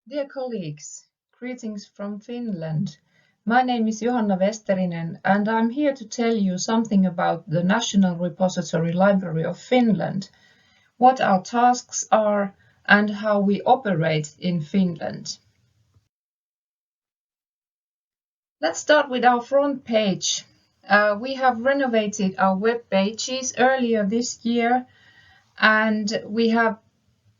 Dear colleagues, greetings from Finland. My name is Johanna Vesterinen and I'm here to tell you something about the National Repository Library of Finland, what our tasks are and how we operate in Finland. Let's start with our front page. We have renovated our web pages earlier this year and we have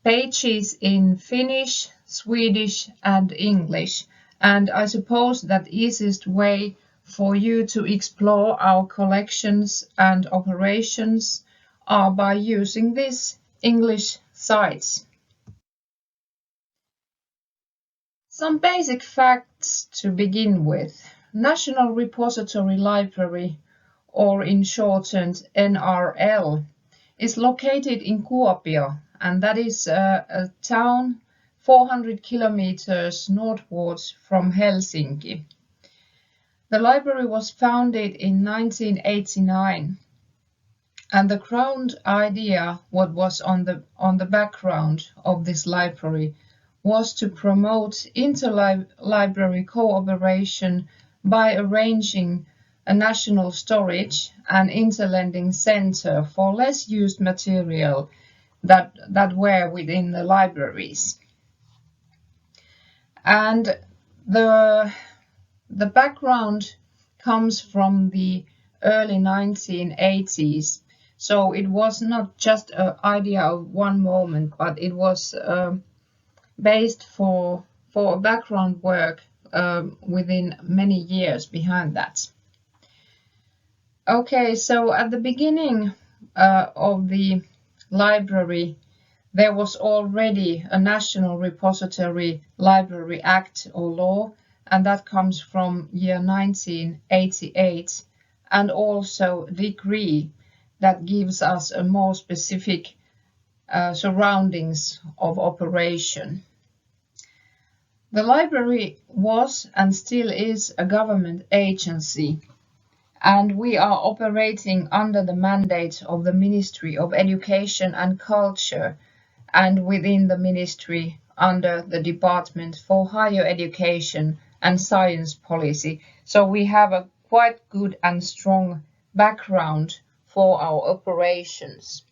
pages in Finnish, Swedish and English, and I suppose that the easiest way for you to explore our collections and operations are by using these English sites. Some basic facts to begin with. National Repository Library, or in shortened NRL, is located in Kuopio, and that is a town 400 kilometers northwards from Helsinki. The library was founded in 1989, and the ground idea, what was on the background of this library, was to promote interlibrary cooperation by arranging a national storage and interlending center for less used material that were within the libraries. And the background comes from the early 1980s. So it was not just an idea of one moment, but it was based for background work within many years behind that. Okay, so at the beginning of the library, there was already a National Repository Library Act or law, and that comes from year 1988, and also a decree that gives us a more specific surroundings of operation. The library was and still is a government agency, and we are operating under the mandate of the Ministry of Education and Culture, and within the ministry under the Department for Higher Education and Science Policy. So we have a quite good and strong background for our operations.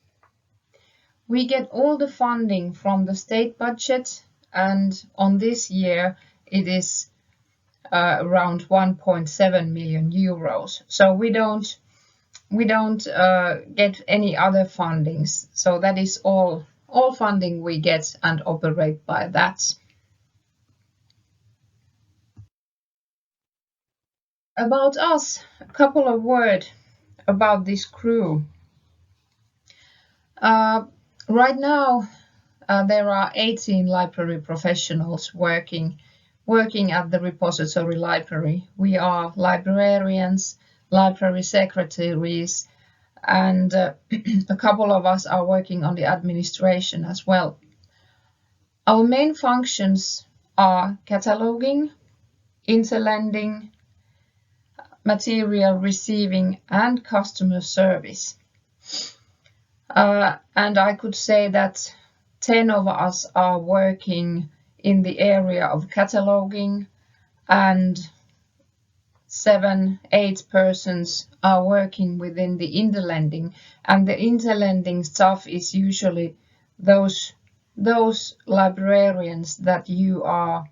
We get all the funding from the state budget, and on this year it is around 1.7 million euros. So we don't get any other fundings. So that is all funding we get and operate by that. About us, a couple of words about this crew. Right now, there are 18 library professionals working at the repository library. We are librarians, library secretaries, and a couple of us are working on the administration as well. Our main functions are cataloging, interlending, material receiving, and customer service. And I could say that 10 of us are working in the area of cataloging, and 7-8 persons are working within the interlending, and the interlending stuff is usually those librarians that you are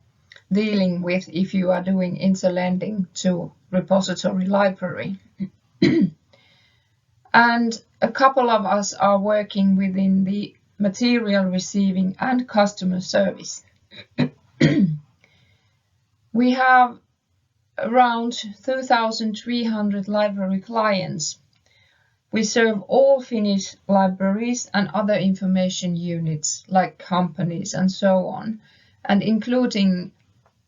dealing with if you are doing interlending to repository library. And a couple of us are working within the material receiving and customer service. We have around 2,300 library clients. We serve all Finnish libraries and other information units like companies and so on, and including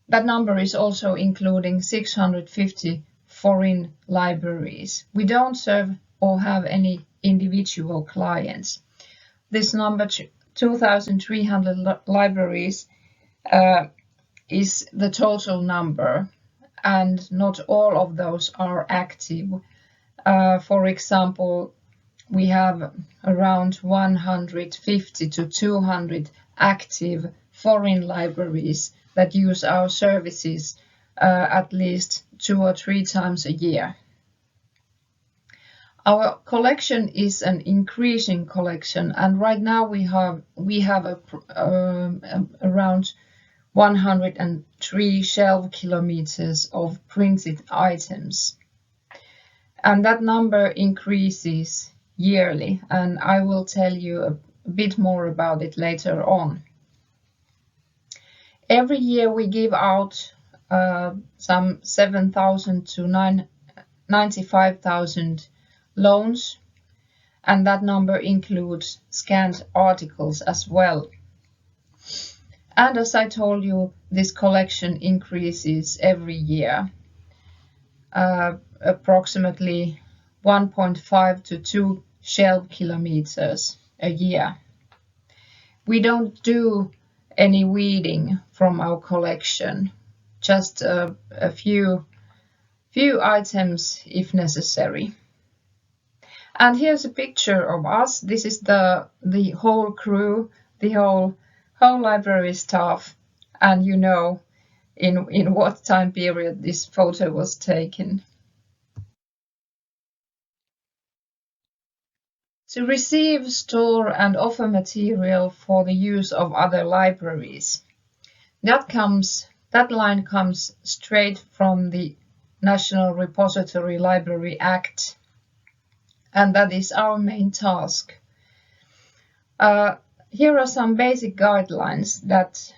that number is also including 650 foreign libraries. We don't serve or have any individual clients. This number 2,300 libraries is the total number, and not all of those are active. For example, we have around 150 to 200 active foreign libraries that use our services at least 2 or 3 times a year. Our collection is an increasing collection, and right now we have around 103 shelf kilometers of printed items. And that number increases yearly, and I will tell you a bit more about it later on. Every year we give out some 7,000 to 95,000 loans, and that number includes scanned articles as well. And as I told you, this collection increases every year, approximately 1.5 to 2 shelf kilometers a year. We don't do any weeding from our collection, just a few items if necessary. And here's a picture of us. This is the whole crew, the whole library staff, and you know in what time period this photo was taken. To receive, store and offer material for the use of other libraries. That line comes straight from the National Repository Library Act, and that is our main task. Here are some basic guidelines that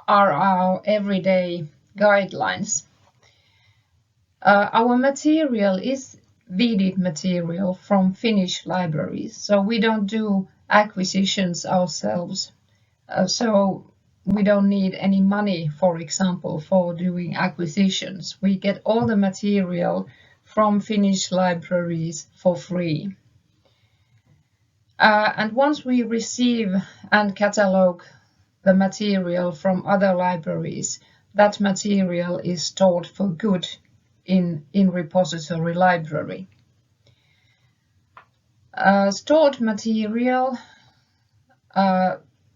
are our everyday guidelines. Our material is weeded material from Finnish libraries, so we don't do acquisitions ourselves. So we don't need any money, for example, for doing acquisitions. We get all the material from Finnish libraries for free. And once we receive and catalogue the material from other libraries, that material is stored for good in repository library. Stored material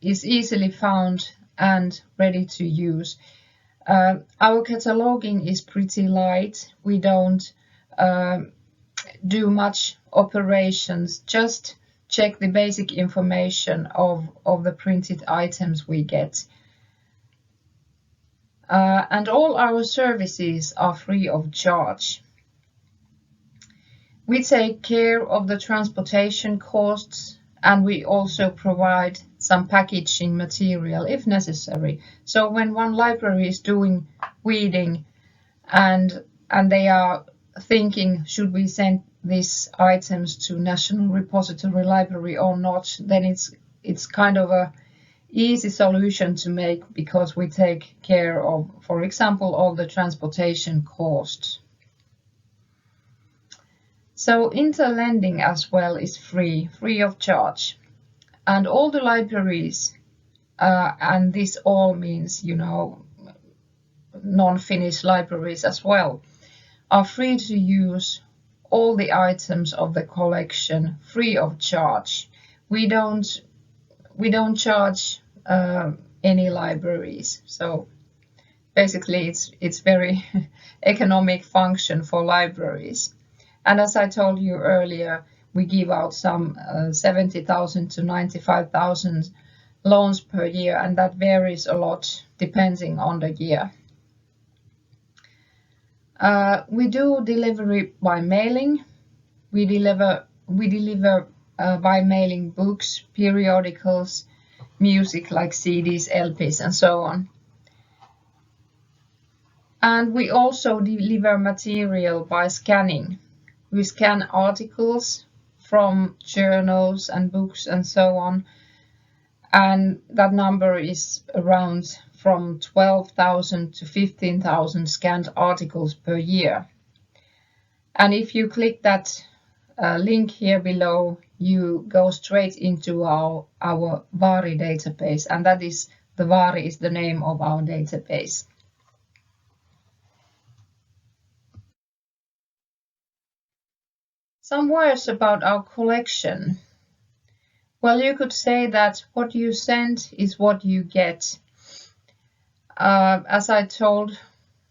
is easily found and ready to use. Our cataloging is pretty light. We don't do much operations, just check the basic information of the printed items we get. And all our services are free of charge. We take care of the transportation costs, and we also provide some packaging material if necessary. So when one library is doing weeding and they are thinking, should we send these items to National Repository Library or not, then it's kind of a easy solution to make, because we take care of, for example, all the transportation costs. So interlending as well is free of charge. And all the libraries, and this all means, you know, non-Finnish libraries as well, are free to use all the items of the collection free of charge. We don't charge any libraries. So basically it's very economic function for libraries. And as I told you earlier, we give out some 70,000 to 95,000 loans per year, and that varies a lot depending on the year. We do delivery by mailing. We deliver by mailing books, periodicals, music like CDs, LPs, and so on. And we also deliver material by scanning. We scan articles from journals and books and so on, and that number is around from 12,000 to 15,000 scanned articles per year. And if you click that link here below, you go straight into our VARI database, and that is, the VARI is the name of our database. Some words about our collection. Well, you could say that what you send is what you get. As I told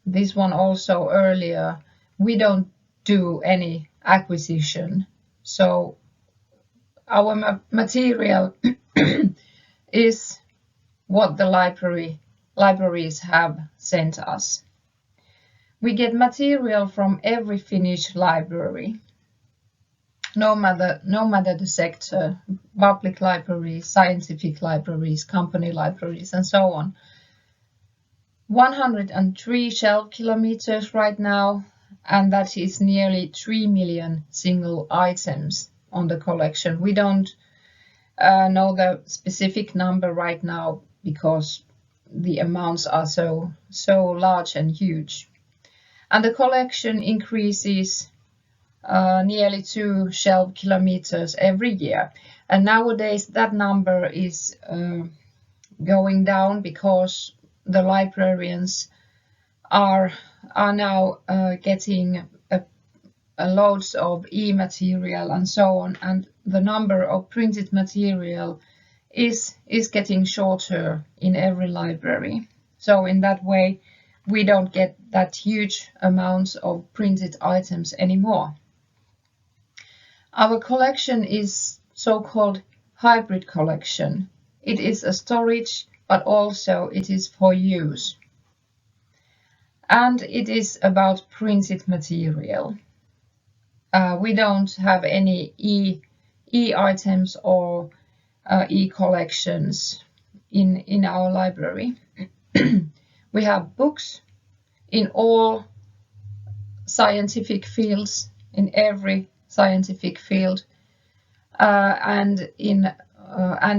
this one also earlier, we don't do any acquisition. So our material is what the libraries have sent us. We get material from every Finnish library, no matter the sector, public libraries, scientific libraries, company libraries, and so on. 103 shelf kilometers right now, and that is nearly 3 million single items on the collection. We don't know the specific number right now because the amounts are so large and huge. And the collection increases nearly 2 shelf kilometers every year. And nowadays that number is going down because the librarians are now getting loads of e-material and so on, and the number of printed material is getting shorter in every library. So in that way, we don't get that huge amounts of printed items anymore. Our collection is so-called hybrid collection. It is a storage, but also it is for use. And it is about printed material. We don't have any e-items or e-collections in our library. We have books in all scientific fields, in every scientific field, and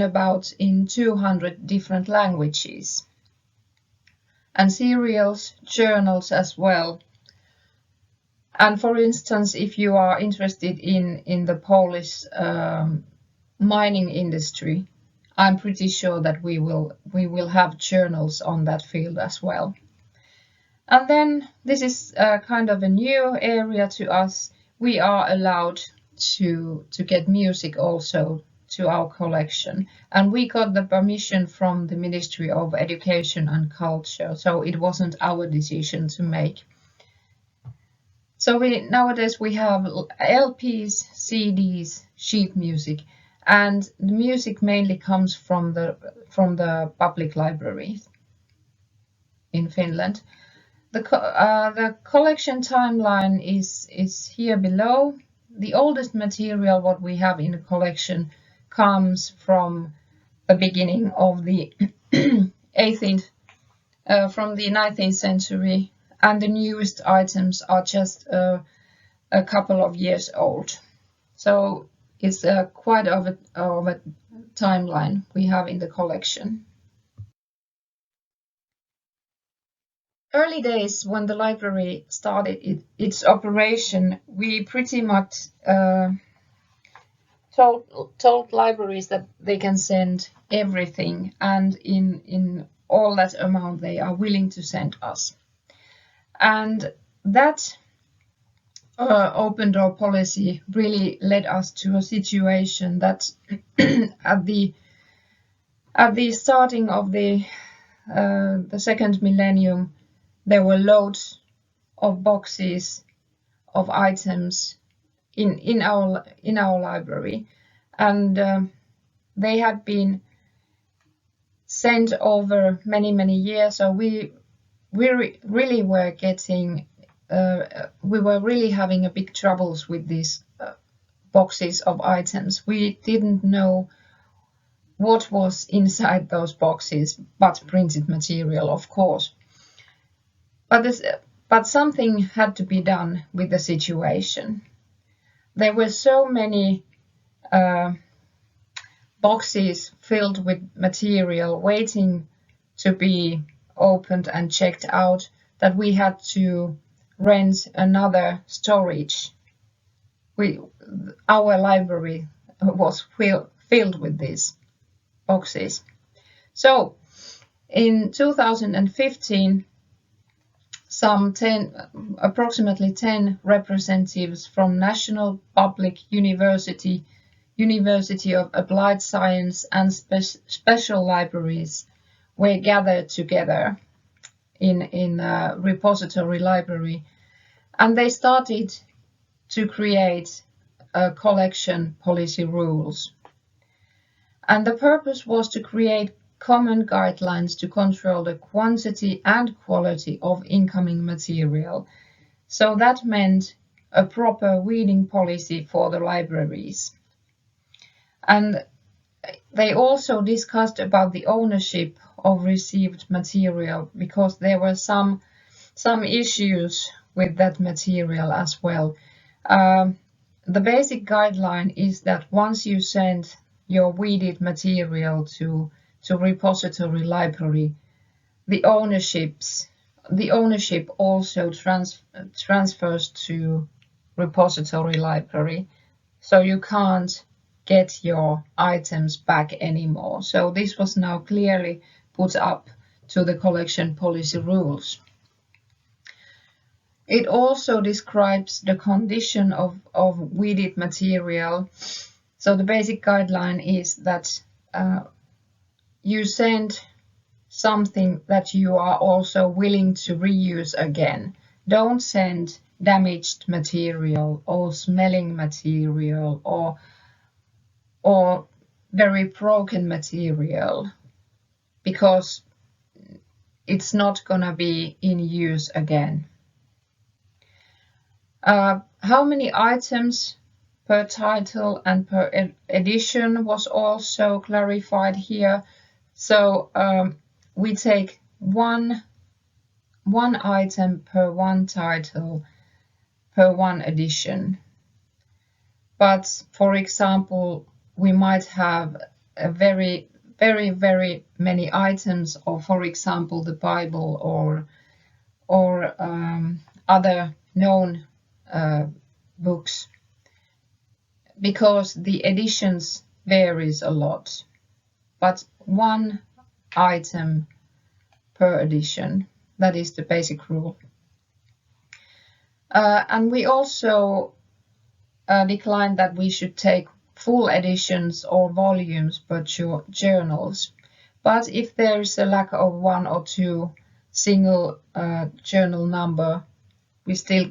about in 200 different languages, and serials, journals as well. And for instance, if you are interested in the Polish mining industry, I'm pretty sure that we will have journals on that field as well. And then this is kind of a new area to us. We are allowed to get music also to our collection, and we got the permission from the Ministry of Education and Culture, so it wasn't our decision to make. So nowadays we have LPs, CDs, sheet music, and the music mainly comes from the public libraries in Finland. The collection timeline is here below. The oldest material what we have in the collection comes from the beginning of the 19th century, and the newest items are just a couple of years old. So it's quite of a timeline we have in the collection. Early days, when the library started its operation, we pretty much told libraries that they can send everything, and in all that amount they are willing to send us. And that open door policy really led us to a situation that at the starting of the second millennium, there were loads of boxes of items in our library, and they had been sent over many years. So we really were getting we were really having a big troubles with these boxes of items. We didn't know what was inside those boxes, but printed material, of course. But something had to be done with the situation. There were so many boxes filled with material waiting to be opened and checked out that we had to rent another storage. Our library was filled with these boxes. So in 2015, approximately 10 representatives from national public universities University of Applied Science and special libraries were gathered together in a repository library, and they started to create collection policy rules. And the purpose was to create common guidelines to control the quantity and quality of incoming material. So that meant a proper weeding policy for the libraries. And they also discussed about the ownership of received material, because there were some issues with that material as well. The basic guideline is that once you send your weeded material to repository library, the ownership also transfers to repository library, so you can't get your items back anymore. So this was now clearly put up to the collection policy rules. It also describes the condition of weeded material. So the basic guideline is that you send something that you are also willing to reuse again. Don't send damaged material or smelling material or very broken material, because it's not going to be in use again. How many items per title and per edition was also clarified here. So we take one item per one title per one edition. But for example, we might have a very many items of, for example, the Bible or other known books, because the editions varies a lot, but one item per edition, that is the basic rule. And we also declined that we should take full editions or volumes per journals, but if there is a lack of one or two single journal number, we still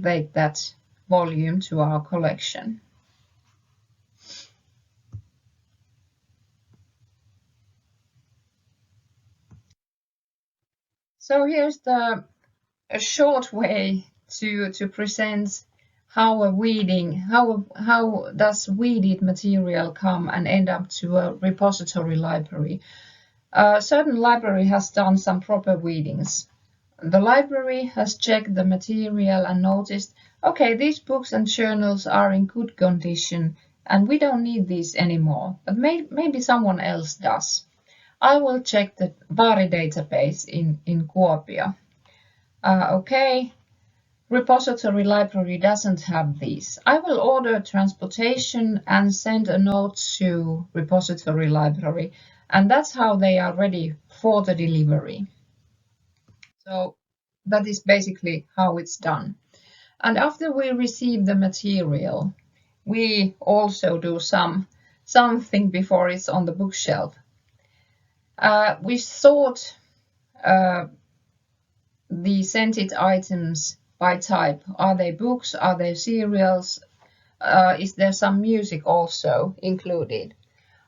take that volume to our collection. So here's a short way to present how does weeded material come and end up to a repository library. A certain library has done some proper weedings. The library has checked the material and noticed, okay, these books and journals are in good condition and we don't need these anymore, but maybe someone else does. I will check the Vaari database in Kuopio. Okay, repository library doesn't have these. I will order transportation and send a note to repository library, and that's how they are ready for the delivery. So that is basically how it's done. And after we receive the material, we also do something before it's on the bookshelf. We sort the scented items by type. Are they books? Are they cereals? Is there some music also included?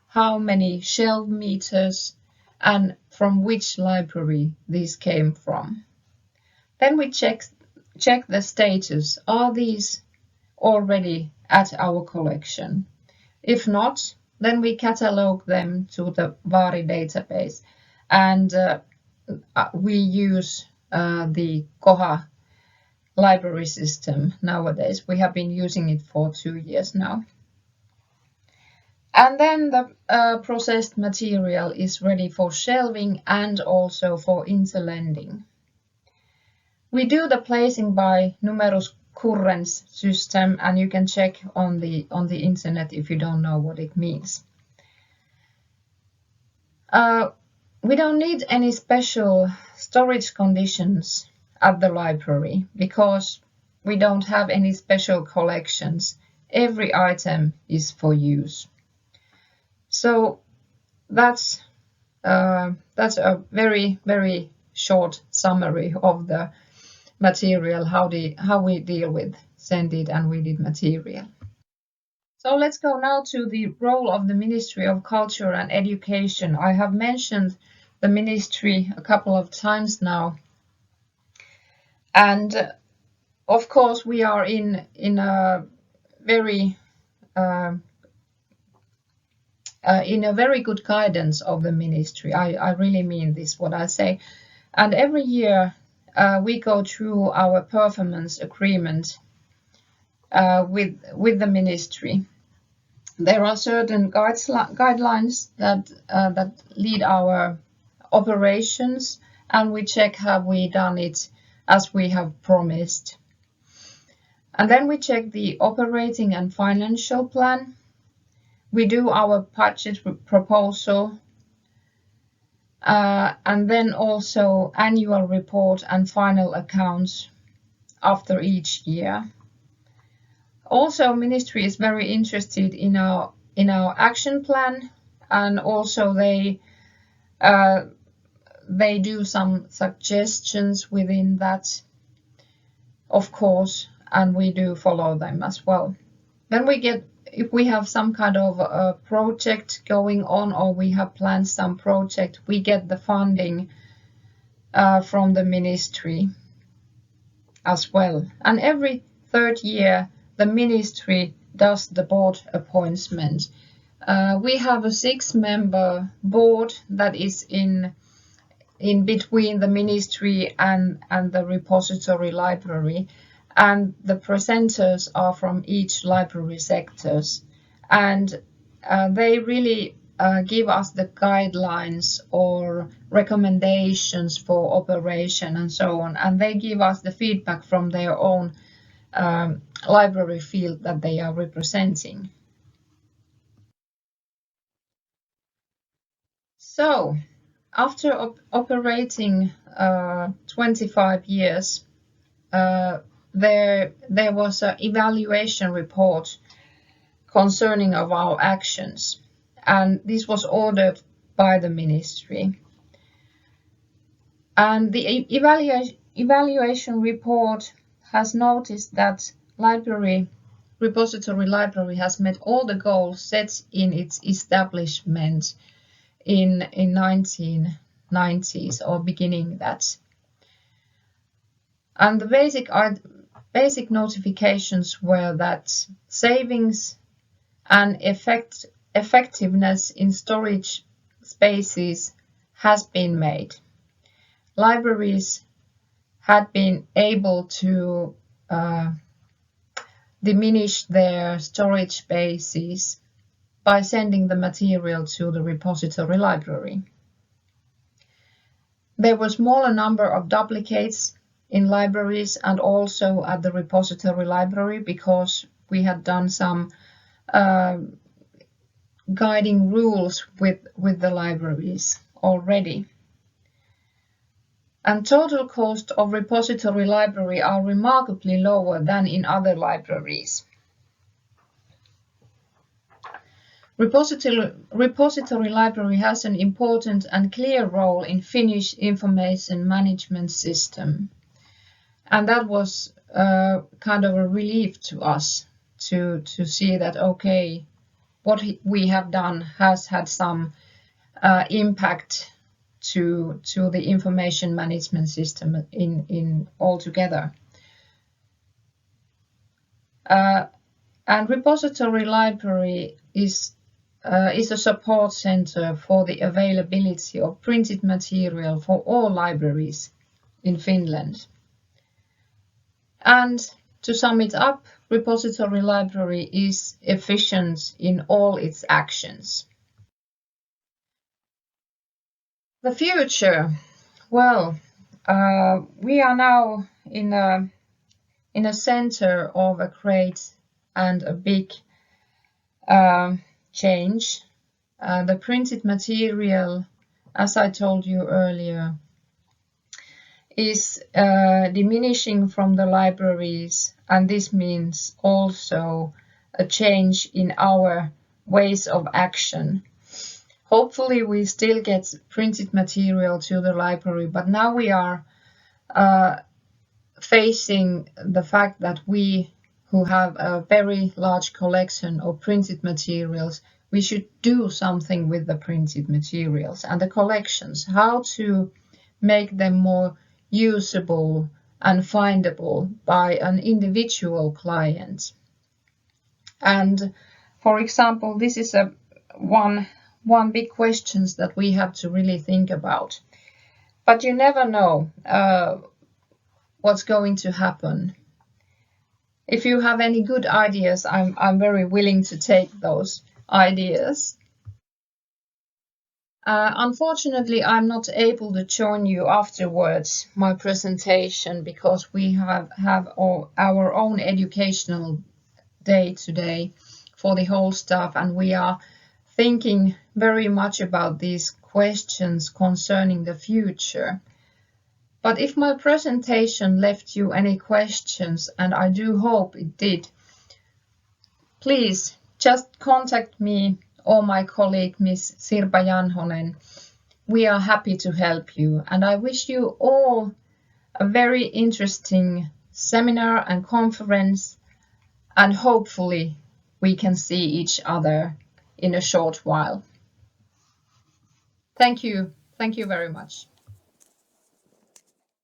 How many shelf meters and from which library these came from? Then we check the status. Are these already at our collection? If not, then we catalog them to the Vaari database, and we use the Koha library system nowadays. We have been using it for 2 years now. And then the processed material is ready for shelving and also for interlending. We do the placing by numerus currens system, and you can check on the internet if you don't know what it means. We don't need any special storage conditions at the library because we don't have any special collections. every item is for use. So that's a very, very short summary of the material, how we deal with sended and weeded material. So let's go now to the role of the Ministry of Culture and Education. I have mentioned the ministry a couple of times now, and of course we are in a very good guidance of the ministry. I really mean this, what I say. And every year we go through our performance agreement with the ministry. There are certain guidelines that lead our operations, and we check have we done it as we have promised. And then we check the operating and financial plan. We do our budget proposal, and then also annual report and final accounts after each year. Also, ministry is very interested in our action plan, and also they do some suggestions within that, of course, and we do follow them as well. Then we get, if we have some kind of a project going on or we have planned some project, we get the funding from the ministry as well. And every third year, the ministry does the board appointment. We have a 6-member board that is in between the ministry and the repository library, and the presenters are from each library sectors, and they really give us the guidelines or recommendations for operation and so on, and they give us the feedback from their own library field that they are representing. So after operating 25 years, there was an evaluation report concerning of our actions, and this was ordered by the ministry. And the evaluation report has noticed that repository library has met all the goals set in its establishment in 1990s or beginning that. And the basic notifications were that savings and effectiveness in storage spaces has been made. Libraries had been able to diminish their storage spaces by sending the material to the repository library. There was a smaller number of duplicates in libraries and also at the repository library, because we had done some guiding rules with the libraries already. And total cost of repository library are remarkably lower than in other libraries. Repository library has an important and clear role in Finnish information management system. And that was kind of a relief to us to see that, okay, what we have done has had some impact to the information management system in altogether. And repository library is a support center for the availability of printed material for all libraries in Finland. And to sum it up, repository library is efficient in all its actions. The future. Well, we are now in a center of a great and a big change. The printed material, as I told you earlier, is diminishing from the libraries, and this means also a change in our ways of action. Hopefully we still get printed material to the library, but now we are facing the fact that we who have a very large collection of printed materials, we should do something with the printed materials and the collections, how to make them more usable and findable by an individual client. And for example, this is one big question that we have to really think about. But you never know what's going to happen. If you have any good ideas, I'm very willing to take those ideas. Unfortunately, I'm not able to join you afterwards, my presentation, because we have our own educational day today for the whole staff, and we are thinking very much about these questions concerning the future. But if my presentation left you any questions, and I do hope it did, please just contact me or my colleague, Miss Sirpa Janhonen. We are happy to help you, and I wish you all a very interesting seminar and conference, and hopefully we can see each other in a short while. Thank you very much.